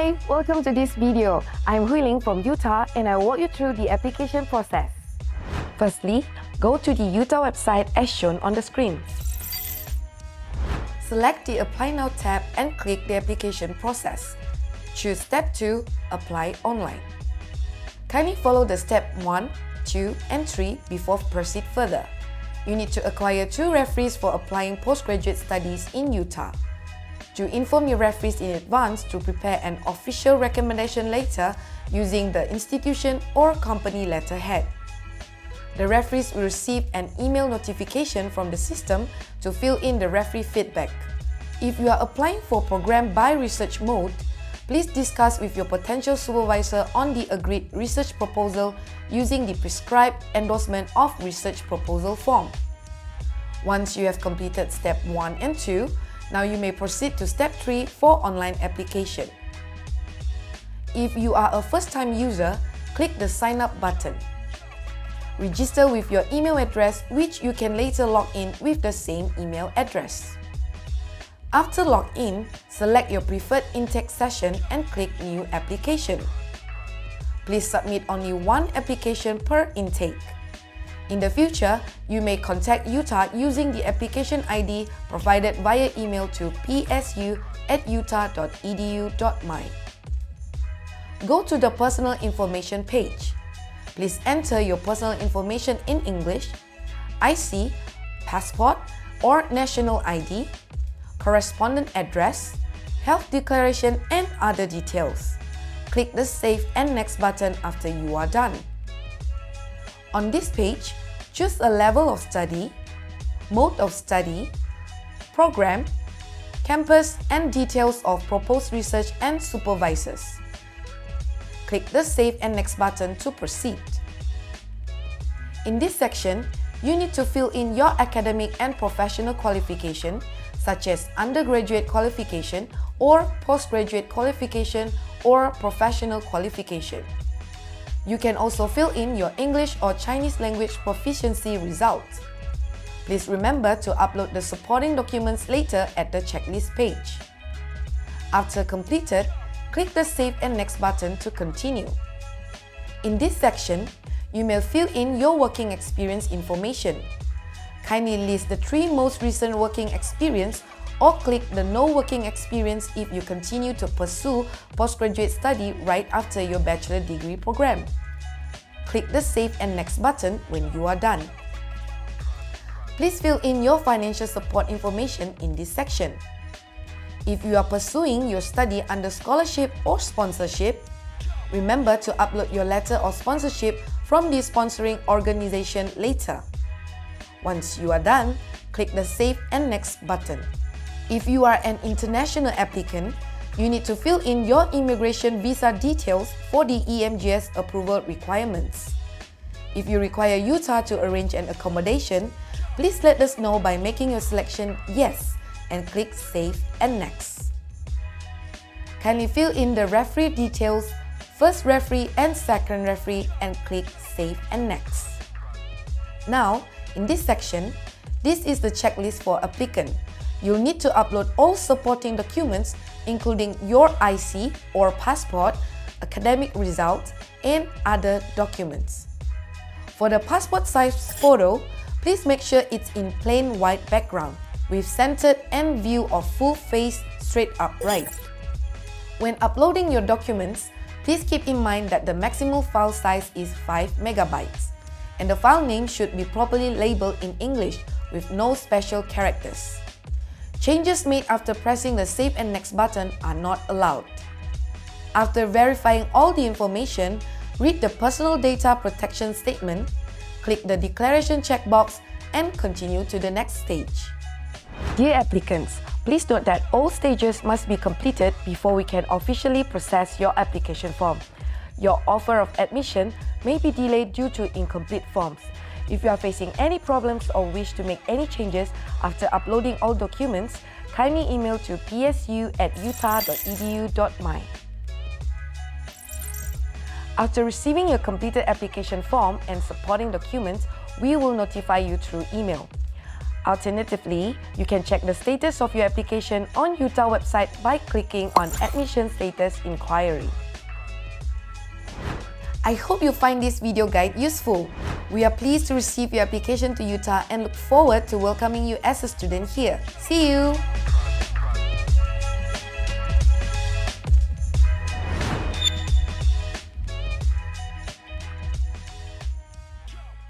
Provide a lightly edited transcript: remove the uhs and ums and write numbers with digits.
Hi, welcome to this video. I'm Huiling from Utah and I'll walk you through the application process. Firstly, go to the Utah website as shown on the screen. Select the Apply Now tab and click the application process. Choose Step 2, Apply Online. Kindly follow the Step 1, 2 and 3 before proceed further. You need to acquire 2 referees for applying postgraduate studies in Utah. To inform your referees in advance to prepare an official recommendation letter using the institution or company letterhead. The referees will receive an email notification from the system to fill in the referee feedback. If you are applying for program by research mode, please discuss with your potential supervisor on the agreed research proposal using the prescribed endorsement of research proposal form. Once you have completed Step 1 and 2, now you may proceed to Step 3 for online application. If you are a first-time user, click the Sign Up button. Register with your email address, which you can later log in with the same email address. After login, select your preferred intake session and click New Application. Please submit only 1 application per intake. In the future, you may contact Utah using the application ID provided via email to psu@utah.edu.my. Go to the Personal Information page. Please enter your personal information in English, IC, passport or national ID, correspondent address, health declaration and other details. Click the Save and Next button after you are done. On this page, choose a level of study, mode of study, program, campus and details of proposed research and supervisors. Click the Save and Next button to proceed. In this section, you need to fill in your academic and professional qualification, such as undergraduate qualification or postgraduate qualification or professional qualification. You can also fill in your English or Chinese language proficiency results. Please remember to upload the supporting documents later at the checklist page. After completed, click the Save and Next button to continue. In this section, you may fill in your working experience information. Kindly list the 3 most recent working experience or click the No Working Experience if you continue to pursue postgraduate study right after your bachelor degree program. Click the Save and Next button when you are done. Please fill in your financial support information in this section. If you are pursuing your study under scholarship or sponsorship, remember to upload your letter of sponsorship from the sponsoring organization later. Once you are done, click the Save and Next button. If you are an international applicant, you need to fill in your immigration visa details for the EMGS approval requirements. If you require Utah to arrange an accommodation, please let us know by making your selection Yes and click Save and Next. Kindly fill in the referee details, first referee and second referee and click Save and Next. Now, in this section, this is the checklist for applicant. You'll need to upload all supporting documents including your IC or passport, academic results, and other documents. For the passport size photo, please make sure it's in plain white background with centered and view of full face straight upright. When uploading your documents, please keep in mind that the maximum file size is 5 megabytes and the file name should be properly labeled in English with no special characters. Changes made after pressing the Save and Next button are not allowed. After verifying all the information, read the Personal Data Protection Statement, click the Declaration checkbox, and continue to the next stage. Dear applicants, please note that all stages must be completed before we can officially process your application form. Your offer of admission may be delayed due to incomplete forms. If you are facing any problems or wish to make any changes after uploading all documents, kindly email to psu@utah.edu.my. After receiving your completed application form and supporting documents, we will notify you through email. Alternatively, you can check the status of your application on UTA website by clicking on Admission Status Inquiry. I hope you find this video guide useful. We are pleased to receive your application to UTA and look forward to welcoming you as a student here. See you!